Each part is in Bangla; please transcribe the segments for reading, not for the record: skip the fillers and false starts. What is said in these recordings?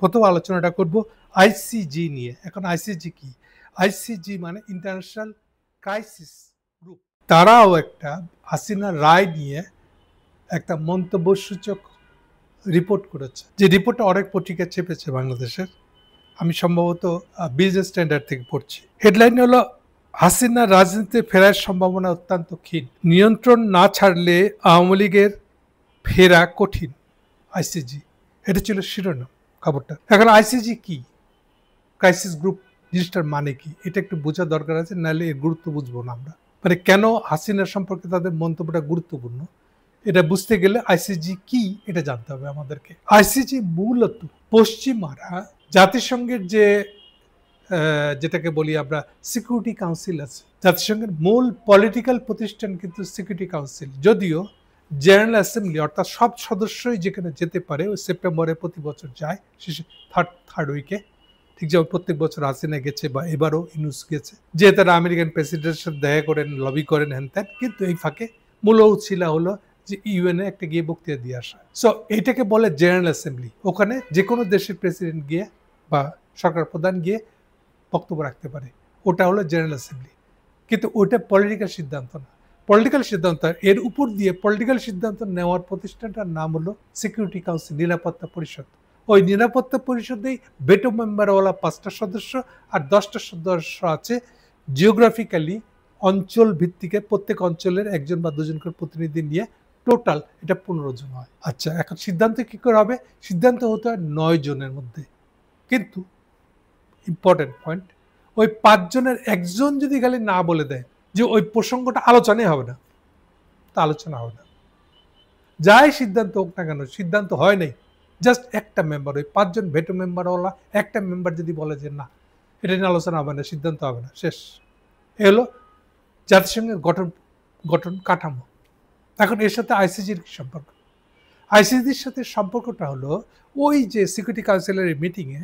প্রথম আলোচনাটা করব আইসিজি নিয়ে। এখন আইসিজি কি? আইসিজি মানে ইন্টারন্যাশনাল ক্রাইসিস গ্রুপ। তারাও একটা হাসিনা রায় নিয়ে একটা মন্তব্যসূচক রিপোর্ট করেছে, যে রিপোর্টটা অনেক পত্রিকা চেপেছে বাংলাদেশের। আমি সম্ভবত বিজনেস স্ট্যান্ডার্ড থেকে পড়ছি। হেডলাইন হলো, হাসিনা রাজনীতিতে ফেরার সম্ভাবনা অত্যন্ত ক্ষীণ, নিয়ন্ত্রণ না ছাড়লে আওয়ামী লীগের ফেরা কঠিন। আইসিজি, এটা ছিল শিরোনাম খবরটা। এখন আইসিজি কি, ক্রাইসিস গ্রুপ জিনিসটার মানে কি, এটা একটু বোঝা দরকার আছে, নাহলে এর গুরুত্ব বুঝবো না আমরা। মানে কেন হাসিনা সম্পর্কে তাদের মন্তব্যটা গুরুত্বপূর্ণ, এটা বুঝতে গেলে আইসিজি কি এটা জানতে হবে আমাদেরকে। আইসিজি মূলত পশ্চিমারা জাতিসংঘের যে যেটাকে বলি আমরা সিকিউরিটি কাউন্সিল আছে, জাতিসংঘের মূল পলিটিক্যাল প্রতিষ্ঠান কিন্তু সিকিউরিটি কাউন্সিল। যদিও জেনারেল অ্যাসেম্বলি অর্থাৎ সব সদস্যই যেখানে যেতে পারে, ওই সেপ্টেম্বরে প্রতি বছর যায়, শেষে থার্ড উইকে, ঠিক যেমন প্রত্যেক বছর হাসিনা গেছে বা এবারও ইউনূস গেছে, যে তারা আমেরিকান প্রেসিডেন্টের সাথে দেখা করেন, লবি করেন, হ্যান ত্যান। কিন্তু এই ফাঁকে মূল উছিলা হলো যে ইউএনএ একটা গিয়ে বক্তৃতা দিয়ে আসা। সো এটাকে বলে জেনারেল অ্যাসেম্বলি। ওখানে যে কোনো দেশের প্রেসিডেন্ট গিয়ে বা সরকার প্রধান গিয়ে বক্তব্য রাখতে পারে, ওটা হলো জেনারেল অ্যাসেম্বলি। কিন্তু ওটা পলিটিক্যাল সিদ্ধান্ত না। পলিটিক্যাল সিদ্ধান্ত, এর উপর দিয়ে পলিটিক্যাল সিদ্ধান্ত নেওয়ার প্রতিষ্ঠানটার নাম হলো সিকিউরিটি কাউন্সিল, নিরাপত্তা পরিষদ। ওই নিরাপত্তা পরিষদেই ভেটো মেম্বারওয়ালা 5টা সদস্য আর 10টা সদস্য আছে জিওগ্রাফিক্যালি অঞ্চল ভিত্তিকে, প্রত্যেক অঞ্চলের একজন বা দুজন করে প্রতিনিধি নিয়ে টোটাল এটা 15 জন হয়। আচ্ছা, এখন সিদ্ধান্ত কি করে হবে? সিদ্ধান্ত হতে হয় 9 জনের মধ্যে। কিন্তু ইম্পর্টেন্ট পয়েন্ট, ওই 5 জনের একজন যদি খালি না বলে দেয় যে ওই প্রসঙ্গটা আলোচনাই হবে না, তা আলোচনা হবে না। যাই সিদ্ধান্ত হোক না কেন, সিদ্ধান্ত হয় নাই, জাস্ট একটা মেম্বার, ওই 5 জন ভেটো মেম্বারওয়ালা একটা মেম্বার যদি বলে যে না, এটা নিয়ে আলোচনা হবে না, সিদ্ধান্ত হবে না, শেষ। এ হলো জাতিসংঘের গঠন কাঠামো। এখন এর সাথে আইসিজির কি সম্পর্ক? আইসিজির সাথে সম্পর্কটা হলো, ওই যে সিকিউরিটি কাউন্সিলের মিটিংয়ে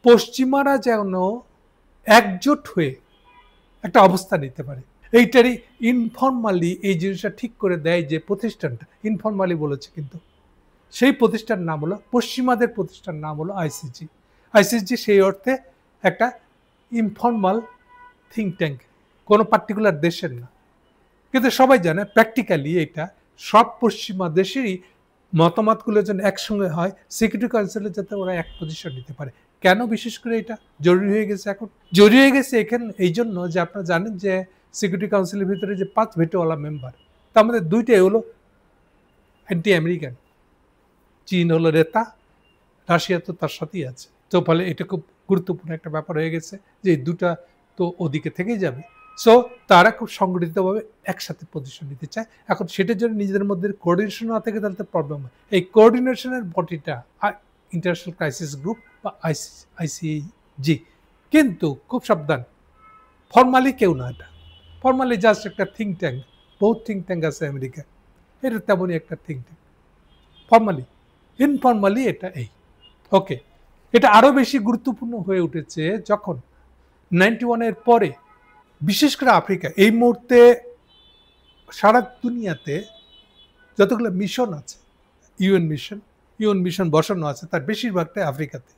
পশ্চিমারা যেন একজোট হয়ে একটা অবস্থা নিতে পারে, এইটারই ইনফর্মালি এই জিনিসটা ঠিক করে দেয় যে প্রতিষ্ঠানটা, ইনফর্মালি বলেছে কিন্তু, সেই প্রতিষ্ঠান নাম হলো, পশ্চিমাদের প্রতিষ্ঠান নাম হলো আইসিজি। আইসিজি সেই অর্থে একটা ইনফর্মাল থিঙ্ক ট্যাঙ্ক, কোনো পার্টিকুলার দেশের না। কিন্তু সবাই জানে প্র্যাকটিক্যালি এটা সব পশ্চিমা দেশেরই মতামতগুলো যেন একসঙ্গে হয়, সিকিউরিটি কাউন্সিলে যাতে ওরা এক পজিশন নিতে পারে। কেন বিশেষ করে এটা জরুরি হয়ে গেছে? এখন জরুরি হয়ে গেছে এখানে এই জন্য যে আপনারা জানেন যে সিকিউরিটি কাউন্সিলের ভিতরে যে 5 ভেটোওয়ালা মেম্বার, তার মধ্যে 2টাই হলো অ্যান্টি আমেরিকান। চীন হলো রেতা, রাশিয়া তো তার সাথেই আছে। তো ফলে এটা খুব গুরুত্বপূর্ণ একটা ব্যাপার হয়ে গেছে যে এই দুটা তো ওদিকে থেকেই যাবে। সো তারা খুব সংগঠিতভাবে একসাথে পজিশন নিতে চায়। এখন সেটার জন্য নিজেদের মধ্যে কোঅর্ডিনেশন না থেকে তাহলে তো প্রবলেম হয়। এই কোঅর্ডিনেশনের বডিটা ইন্টারন্যাশনাল ক্রাইসিস গ্রুপ বা আইসিজি। কিন্তু খুব সাবধান, ফর্মালি কেউ না, এটা ফর্মালি জাস্ট একটা থিঙ্ক ট্যাঙ্ক। বহুত থিঙ্ক ট্যাঙ্ক আছে আমেরিকা, এটা তেমনই একটা থিঙ্ক ট্যাঙ্ক। ফর্মালি, ইনফর্মালি এটা এই ওকে। এটা আরও বেশি গুরুত্বপূর্ণ হয়ে উঠেছে যখন 91-এর পরে, বিশেষ করে আফ্রিকা, এই মুহূর্তে সারা দুনিয়াতে যতগুলো মিশন আছে, ইউএন মিশন বসানো আছে, তার বেশিরভাগটাই আফ্রিকাতে।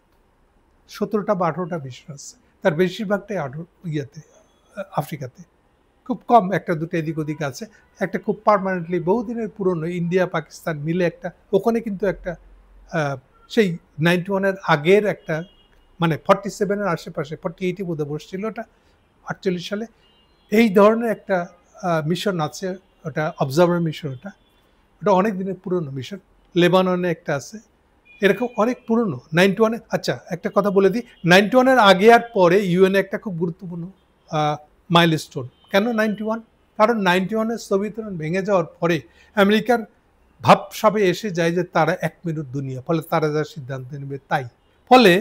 17টা বা 18টা মিশন আছে, তার বেশিরভাগটাই আফ্রিকাতে। খুব কম একটা দুটো এদিক ওদিক আছে। একটা খুব পার্মানেন্টলি বহুদিনের পুরনো, ইন্ডিয়া পাকিস্তান মিলে একটা, ওখানে কিন্তু একটা সেই 91-এর আগের একটা, মানে 47-এর আশেপাশে, 48-এ বোধহয় বসছিল ওটা, 48 সালে। এই ধরনের একটা মিশন আছে, ওটা অবজার্ভার মিশন। ওটা অনেক দিনের পুরনো মিশন। লেবাননে একটা আছে, এরকম অনেক পুরনো 91-এ। আচ্ছা, একটা কথা বলে দিই, 91-এর আগে আর পরে ইউএনএ একটা খুব গুরুত্বপূর্ণ মাইলস্টোন। কেন 91? কারণ 91-এর সোভিয়েত ইউনিয়ন ভেঙে যাওয়ার পরে আমেরিকার ভাবসাবে এসে যায় যে তারা 1 মিনিট দুনিয়া, ফলে তারা যা সিদ্ধান্ত নেবে তাই। ফলে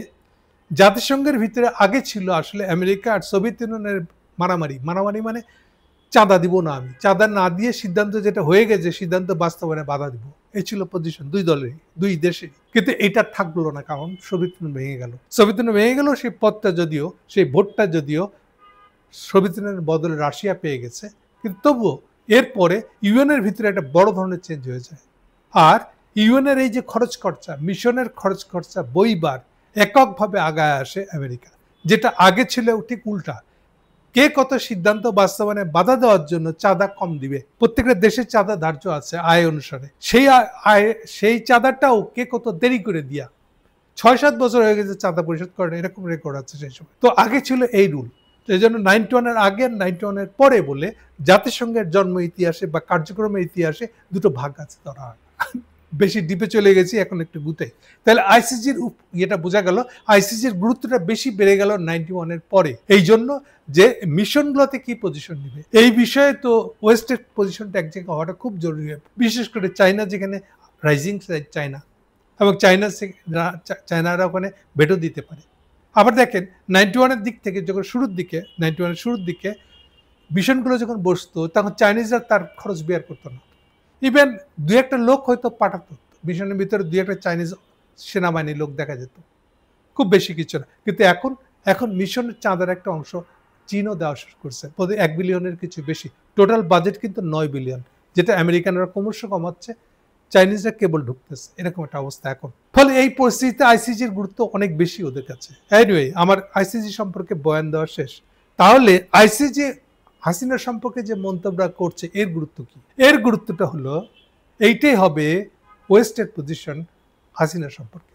জাতিসংঘের ভিতরে আগে ছিল আসলে আমেরিকা আর সোভিয়েত ইউনিয়নের মারামারি মানে চাঁদা দিব না আমি, চাঁদা না দিয়ে সিদ্ধান্ত যেটা হয়ে গেছে, সিদ্ধান্ত বাস্তবায়নে বাধা দিব, এই ছিল পজিশন দুই দলেরই, দুই দেশের। কিন্তু এটা থাকলো না, কারণ সোভিয়েত ইউনিয়ন ভেঙে গেল। সেই পদটা যদিও, সেই ভোটটা যদিও সোভিয়েত ইউনিয়নের বদলে রাশিয়া পেয়ে গেছে, কিন্তু তবুও এরপরে ইউএনের ভিতরে একটা বড় ধরনের চেঞ্জ হয়ে যায়। আর ইউএনের এই যে খরচ খরচা, মিশনের খরচ খরচা, বইবার, এককভাবে আগায় আসে আমেরিকা, যেটা আগে ছিল ঠিক উল্টা। কে কত সিদ্ধান্ত বাস্তবায়নে বাধা দেওয়ার জন্য চাঁদা কম দিবে, প্রত্যেকটা দেশের চাঁদা ধার্য আছে আয় অনুসারে, সেই চাঁদাটাও কে কত দেরি করে দিয়া ৬-৭ বছর হয়ে গেছে চাঁদা পরিশোধ করে, এরকম রেকর্ড আছে সেই সময়। তো আগে ছিল এই রুল। এই জন্য 91-এর আগে 91-এর পরে বলে জাতিসংঘের জন্ম ইতিহাসে বা কার্যক্রমের ইতিহাসে দুটো ভাগ আছে ধরা হয়। বেশি ডিপে চলে গেছি, এখন একটু গুটাই। তাহলে আইসিজির ইয়েটা বোঝা গেল, আইসিজির গুরুত্বটা বেশি বেড়ে গেল 91-এর পরে। এই জন্য যে মিশনগুলোতে কি পজিশন নেবে এই বিষয়ে তো ওয়েস্টের পজিশনটা এক জায়গায় হওয়াটা খুব জরুরি, বিশেষ করে চায়না, যেখানে রাইজিং চায়না, এবং চায়নারা ওখানে ভেটো দিতে পারে। আবার দেখেন 91-এর দিক থেকে যখন শুরুর দিকে মিশনগুলো যখন বসতো, তখন চাইনিজরা তার খরচ বেয়ার করতো না। ইভেন দু একটা লোক হয়তো পাঠাতো, মিশনের ভিতরে দু একটা চাইনিজ সেনাবাহিনীর লোক দেখা যেত, খুব বেশি কিছু না। কিন্তু এখন মিশনের চাঁদার একটা অংশ চীনও দেওয়া শুরু করছে, প্রতি 1 বিলিয়নের কিছু বেশি। টোটাল বাজেট কিন্তু 9 বিলিয়ন, যেটা আমেরিকানরা ক্রমশ কমাচ্ছে, চাইনিজরা কেবল ঢুকতেছে, এরকম একটা অবস্থা এখন। ফলে এই পরিস্থিতিতে আইসিজির গুরুত্ব অনেক বেশি ওদের কাছে। এনিওয়ে, আমার আইসিজি সম্পর্কে বয়ান দেওয়া শেষ। তাহলে আইসিজি হাসিনা সম্পর্কে যে মন্তব্য করছে, এর গুরুত্ব কি? এর গুরুত্বটা হলো এইটাই হবে ওয়েস্টের পজিশন হাসিনা সম্পর্কে।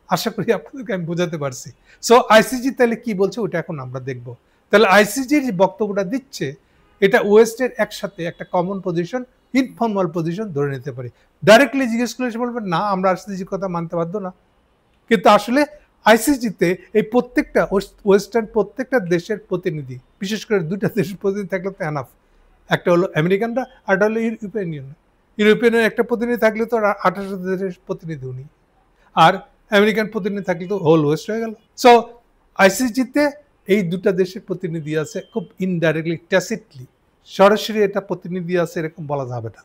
আশা করি আপনাদেরকে আমি বোঝাতে পারছি। সো আইসিজি তাহলে কি বলছে ওটা এখন আমরা দেখব। তাহলে আইসিজি যে বক্তব্যটা দিচ্ছে, এটা ওয়েস্টের একসাথে একটা কমন পজিশন, ইনফর্মাল পজিশন ধরে নিতে পারি। ডাইরেক্টলি জিজ্ঞেস করলে সে বলবেন না, আমরা আইসিজির কথা মানতে বাধ্য না। কিন্তু আসলে আইসিজিতে এই প্রত্যেকটা ওয়েস্টার্ন প্রত্যেকটা দেশের প্রতিনিধি, বিশেষ করে দুইটা দেশের প্রতিনিধি থাকলে তো এনাফ। একটা হলো আমেরিকানরা, আর একটা হলো ইউরোপিয়ান ইউনিয়ন। ইউরোপিয়ানের একটা প্রতিনিধি থাকলে তো 28 দেশের প্রতিনিধি উনি, আর আমেরিকান প্রতিনিধি থাকলে তো হোল ওয়েস্ট হয়ে গেল। সো আইসিজিতে এই দুটা দেশের প্রতিনিধি আছে, খুব ইনডাইরেক্টলি, ট্যাসিটলি, সরাসরি এটা প্রতিনিধি আছে এরকম বলা যাবে না।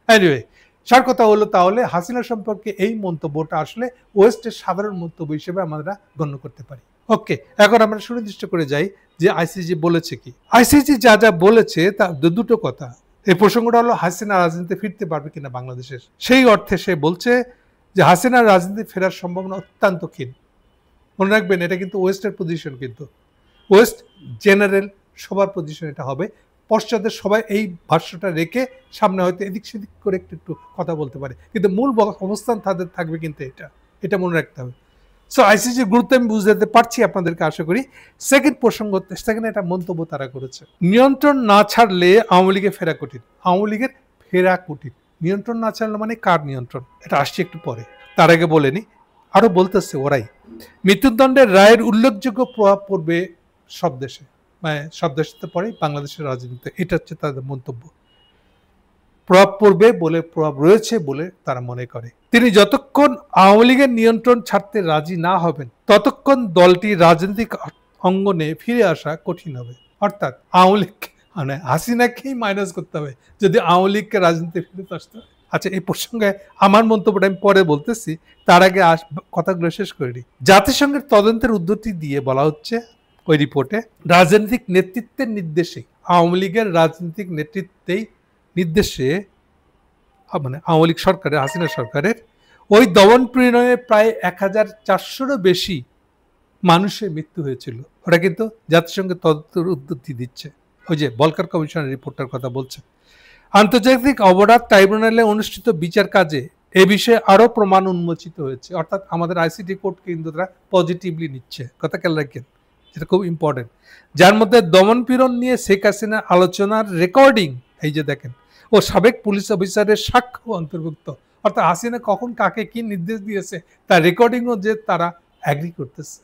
এনিওয়ে, সার কথা হলো তাহলে হাসিনা সম্পর্কে এই মন্তব্যটা আসলে ওয়েস্টের সাধারণ মন্তব্য হিসেবে আমরা গণ্য করতে পারি। ওকে, এখন আমরা সুনির্দিষ্ট করে যাই যে আইসিজি বলেছে কি। আইসিজি যা যা বলেছে তা দুটো কথা। এই প্রসঙ্গটা হলো হাসিনা রাজনীতিতে ফিরতে পারবে কিনা বাংলাদেশের, সেই অর্থে সে বলছে যে হাসিনার রাজনীতি ফেরার সম্ভাবনা অত্যন্ত ক্ষীণ। মনে রাখবেন, এটা কিন্তু ওয়েস্টের পজিশন, কিন্তু ওয়েস্ট জেনারেল সবার পজিশন এটা হবে। পশ্চাতের সবাই এই ভাষ্যটা রেখে সামনে হয়তো এদিক সেদিক করে একটু কথা বলতে পারে, কিন্তু মূল অবস্থান তাদের থাকবে কিন্তু এটা মনে রাখতে হবে। সো আইসিজির গুরুত্ব আমি বুঝতে পারছি আপনাদেরকে, আশা করি। সেকেন্ড প্রসঙ্গ, সেকেন্ড একটা মন্তব্য তারা করেছে, নিয়ন্ত্রণ না ছাড়লে আওয়ামী লীগের ফেরা কঠিন। আওয়ামী লীগের ফেরা কঠিন, নিয়ন্ত্রণ না ছাড়লে মানে কার নিয়ন্ত্রণ, এটা আসছে একটু পরে। তার আগে বলেনি, আরো বলতেছে ওরাই, মৃত্যুদণ্ডের রায়ের উল্লেখযোগ্য প্রভাব পড়বে সব দেশে, মানে সব দেশে পরে বাংলাদেশের রাজনীতিতে, এটা হচ্ছে তাদের মন্তব্য। প্রভাব পড়বে বলে, প্রভাব রয়েছে বলে তারা মনে করে। তিনি যতক্ষণ আওয়ামী লীগের নিয়ন্ত্রণ ছাড়তে রাজি না হবেন, ততক্ষণ দলটি রাজনৈতিক অঙ্গনে ফিরে আসা কঠিন হবে। অর্থাৎ আওয়ামী লীগ মানে হাসিনাকেই মাইনাস করতে হবে যদি আওয়ামী লীগকে রাজনীতি ফিরে আসতে হয়। আচ্ছা, এই প্রসঙ্গে আমার মন্তব্যটা আমি পরে বলতেছি, তার আগে কথাগুলো শেষ করে দিই। জাতিসংঘের তদন্তের উদ্ধৃতি দিয়ে বলা হচ্ছে ওই রিপোর্টে, রাজনৈতিক নেতৃত্বের নির্দেশে, আওয়ামী লীগের রাজনৈতিক নেতৃত্বেই নির্দেশে, মানে আওয়ামী লীগ সরকারের, হাসিনা সরকারের ওই দমন পীড়নে প্রায় 1400-ও বেশি মানুষের মৃত্যু হয়েছিল। ওরা কিন্তু জাতিসংঘের তদন্তের উদ্ধৃতি দিচ্ছে, ওই যে বলকার কমিশনের রিপোর্টের কথা বলছে। আন্তর্জাতিক অপরাধ ট্রাইব্যুনালে অনুষ্ঠিত বিচার কাজে এ বিষয়ে আরো প্রমাণ উন্মোচিত হয়েছে। অর্থাৎ আমাদের আইসিটি কোর্ট কিন্তু তারা পজিটিভলি নিচ্ছে, কথা খেয়াল রাখেন, যেটা খুব ইম্পর্টেন্ট। যার মধ্যে দমন পীড়ন নিয়ে শেখ হাসিনার আলোচনার রেকর্ডিং, এই যে দেখেন, ও সাবেক পুলিশ অফিসারের সাক্ষ্য অন্তর্ভুক্ত। অর্থাৎ হাসিনা কখন কাকে কি নির্দেশ দিয়েছে তার রেকর্ডিংও যে তারা অ্যাগ্রি করতেছে,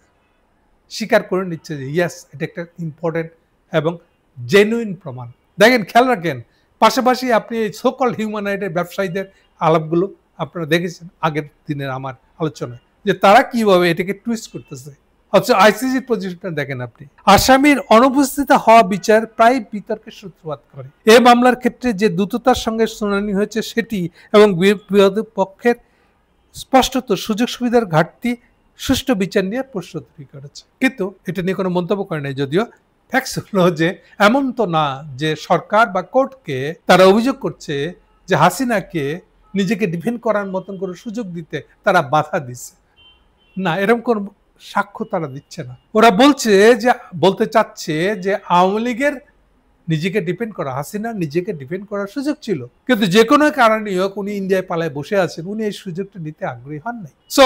স্বীকার করে নিচ্ছে যে ইয়েস, এটা একটা ইম্পর্টেন্ট এবং জেনুইন প্রমাণ। দেখেন, খেয়াল রাখেন, পাশাপাশি আপনি এই সোকল হিউম্যান রাইটের ব্যবসায়ীদের আলাপগুলো আপনারা দেখেছেন আগের দিনের আমার আলোচনায়, যে তারা কিভাবে এটাকে টুইস্ট করতেছে। অথচ আইসিজির পজিশনটা দেখেন আপনি, আসামির অনুপস্থিত হওয়া বিচার প্রায় বিতর্কের সূত্রপাত করে। এ মামলার ক্ষেত্রে যে দ্রুততার সঙ্গে শুনানি হয়েছে সেটি এবং বিরোধী পক্ষের স্পষ্টত সুযোগ সুবিধার ঘাটতি সুষ্ঠু বিচার নিয়ে প্রশ্ন তৈরি করেছে। কিন্তু এটা নিয়ে কোনো মন্তব্য করে নাই। যদিও ফ্যাক্টস হলো যে এমন তো না যে সরকার বা কোর্টকে তারা অভিযোগ করছে যে হাসিনাকে নিজেকে ডিফেন্ড করার মতন করে সুযোগ দিতে তারা বাধা দিচ্ছে, না, এরকম কোন সাক্ষ্য তারা দিচ্ছে না। ওরা বলতে চাচ্ছে যে আওয়ামী লীগের নিজেকে ডিপেন্ড করা, হাসিনার নিজেকে ডিপেন্ড করার সুযোগ ছিল, কিন্তু যে কোনো কারণে হোক উনি ইন্ডিয়ায় পালায় বসে আছেন, উনি এই সুযোগটা নিতে আগ্রহী হন নাই। সো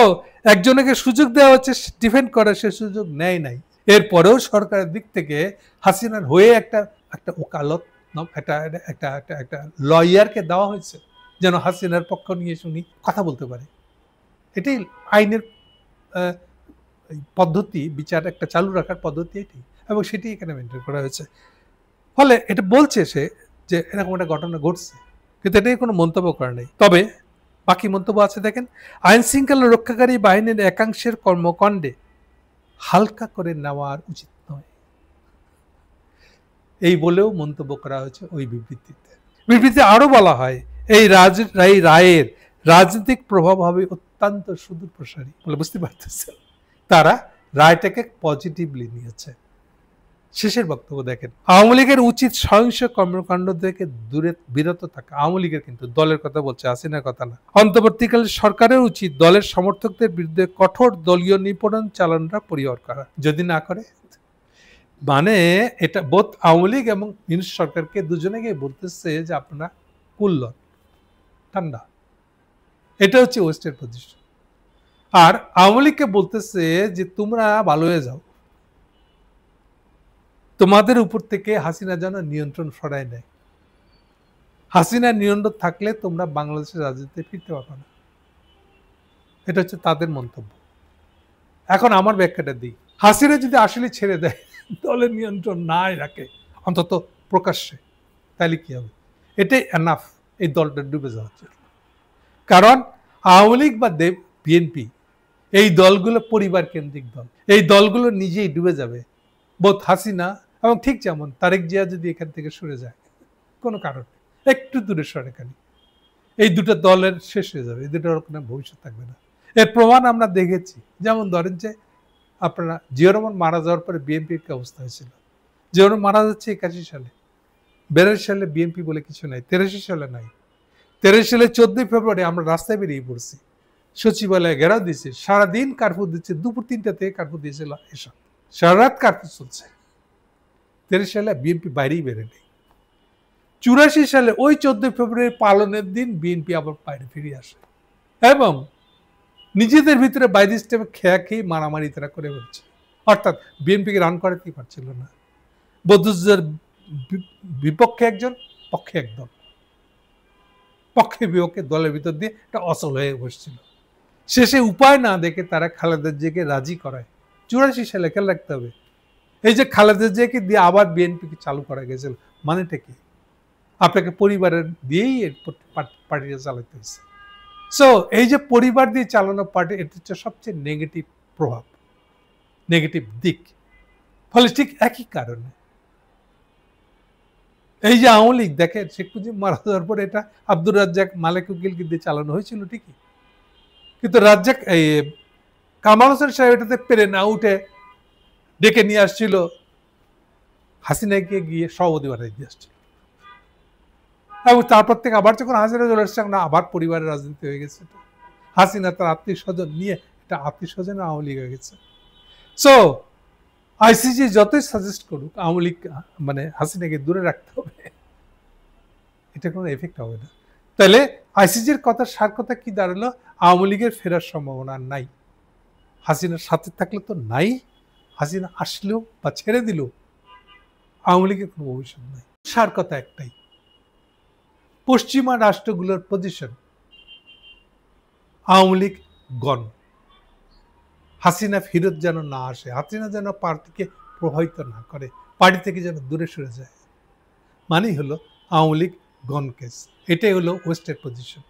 একজনকে সুযোগ দেওয়া হচ্ছে ডিফেন্ড করার, সে সুযোগ নেয় নাই। এরপরেও সরকারের দিক থেকে হাসিনার হয়ে একটা ওকালত, একটা লয়ারকে দেওয়া হয়েছে যেন হাসিনার পক্ষ নিয়ে শুনি কথা বলতে পারে। এটাই আইনের পদ্ধতি, বিচার একটা চালু রাখার পদ্ধতি এটি, এবং সেটি এখানে মেনটেন করা হয়েছে। ফলে এটা বলছে সে যে এরকম একটা ঘটনা ঘটছে, কিন্তু এটাই কোনো মন্তব্য করে নেই। তবে বাকি মন্তব্য আছে, দেখেন, আইন শৃঙ্খলা রক্ষাকারী বাহিনীর একাংশের কর্মকাণ্ডে হালকা করে নেওয়ার উচিত নয়, এই বলেও মন্তব্য করা হয়েছে ওই বিবৃতিতে। বিবৃতিতে আরো বলা হয় এই রায়ের রাজনৈতিক প্রভাব হবে অত্যন্ত সুদূর প্রসারী বলে বুঝতে পারতেছেন। তারা রায়টাকে পজিটিভলি নিয়েছে। শেষের বক্তব্য দেখেন, আওয়ামী লীগের উচিত সহিংস কর্মকাণ্ড থেকে বিরত থাকা। আওয়ামী লীগের কিন্তু দলের কথা বলছে, হাসিনার কথা না। অন্তর্বর্তীকালীন সরকারের উচিত দলের সমর্থকদের বিরুদ্ধে কঠোর দলীয় নিপীড়ন চালানোটা পরিহার করা। যদি না করে, মানে এটা বোধ আওয়ামী লীগ এবং ইউনিট সরকারকে দুজনেকে বলতেছে যে আপনারা কুল হন, ঠান্ডা। এটা হচ্ছে ওয়েস্টের পজিশন। আর আওয়ামী লীগকে বলতেছে যে তোমরা ভালো হয়ে যাও, তোমাদের উপর থেকে হাসিনা যেন নিয়ন্ত্রণ সরায় নেয়। হাসিনা নিয়ন্ত্রণ থাকলে তোমরা বাংলাদেশের রাজনীতিতে ফিরতে পারবে না। এটা হচ্ছে তাদের মন্তব্য। এখন আমার ব্যাখ্যাটা দিই, হাসিনা যদি আসলে ছেড়ে দেয়, দলের নিয়ন্ত্রণ নাই রাখে অন্তত প্রকাশ্যে, তাহলে কি হবে? এটাই এনাফ এই দলটা ডুবে যাওয়ার জন্য। কারণ আওয়ামী লীগ বা বিএনপি এই দলগুলো পরিবার কেন্দ্রিক দল, এই দলগুলো নিজেই ডুবে যাবে। বোধ হাসিনা এবং ঠিক যেমন তারেক জিয়া যদি এখান থেকে সরে যায় কোনো কারণে, একটু দূরে সরে খালি, এই দুটো দলের শেষ হয়ে যাবে, এই দুটোর কোনো ভবিষ্যৎ থাকবে না। এর প্রমাণ আমরা দেখেছি। যেমন ধরেন যে আপনারা জিয়াউর রহমান মারা যাওয়ার পরে বিএনপির কি অবস্থা হয়েছিল। জিয়াউর রহমান মারা যাচ্ছে 81 সালে, 82 সালে বিএনপি বলে কিছু নাই, 83 সালে নাই। 83 সালে 14 ফেব্রুয়ারি আমরা রাস্তায় বেরিয়ে পড়ছি, সচিবালয়ে ঘেরাও দিয়েছে, সারাদিন কার্ফু দিচ্ছে, দুপুর 3টা থেকে কার্ফু দিয়েছিল, এসব সারা রাত কার্ফু চলছে। 23 সালে বিএনপি বাইরেই বেরোয়নি। 84 সালে ওই 14 ফেব্রুয়ারি পালনের দিন বিএনপি আবার বাইরে ফিরে আসে এবং নিজেদের ভিতরে বাইরে স্টেপে খেয়ে মারামারি তারা করে বলছে। অর্থাৎ বিএনপিকে রান করাতেই পারছিল না। বদরুজ্জার বিপক্ষে একজন, পক্ষে একদল, পক্ষে বিপক্ষে দলের ভিতর দিয়ে একটা অচল হয়ে বসছিল। শেষে উপায় না দেখে তারা খালেদা জিয়াকে রাজি করায়। 84 সালে খেয়াল রাখতে হবে, এই যে খালেদা জিয়াকে দিয়ে আবার বিএনপিকে চালু করা গেছিল, মানেটা কি? আপনাকে পরিবারের দিয়েই পার্টিটা চালাতে হয়েছে। সো এই যে পরিবার দিয়ে চালানো পার্টি, এটা হচ্ছে সবচেয়ে নেগেটিভ প্রভাব, নেগেটিভ দিক। ফলে ঠিক একই কারণে এই যে আওয়ামী লীগ, দেখেন শেখ মুজিব মারা যাওয়ার পরে এটা আব্দুর রাজ্জাক, মালেক উকিলকে দিয়ে চালানো হয়েছিল ঠিকই, কিন্তু রাজ্জাক এই কামাল হোসেন সাহেব এটাতে পেরে না উঠে ডেকে নিয়ে আসছিল হাসিনাকে, গিয়ে সভাপতি বানাই দিয়ে আসছিল। এবং তারপর থেকে আবার যখন হাসিনা চলে আসছে, আবার পরিবারের রাজনীতি হয়ে গেছে। হাসিনা তার আত্মীয় স্বজন নিয়ে এটা আত্মীয় স্বজন আওয়ামী লীগ হয়ে গেছে। সো আইসিজি যতই সাজেস্ট করুক আওয়ামী লীগ মানে হাসিনাকে দূরে রাখতে হবে, এটা কোনো এফেক্ট হবে না। তাহলে আইসিজির কথা, সার কথা কি দাঁড়ালো? আওয়ামী লীগের ফেরার সম্ভাবনা নাই। হাসিনার সাথে থাকলে তো নাই, হাসিনা আসলেও বা ছেড়ে দিল আওয়ামী লীগের কোনো ভবিষ্যৎ নাই। সার কথা একটাই, পশ্চিমা রাষ্ট্রগুলোর পজিশন, আওয়ামী লীগ গণ, হাসিনা ফিরত যেন না আসে, হাসিনা যেন পার্টিকে প্রভাবিত না করে, পার্টি থেকে যেন দূরে সরে যায়, মানেই হলো আওয়ামী লীগ গণ কেস। এটাই হলো ওয়েস্টের পজিশন।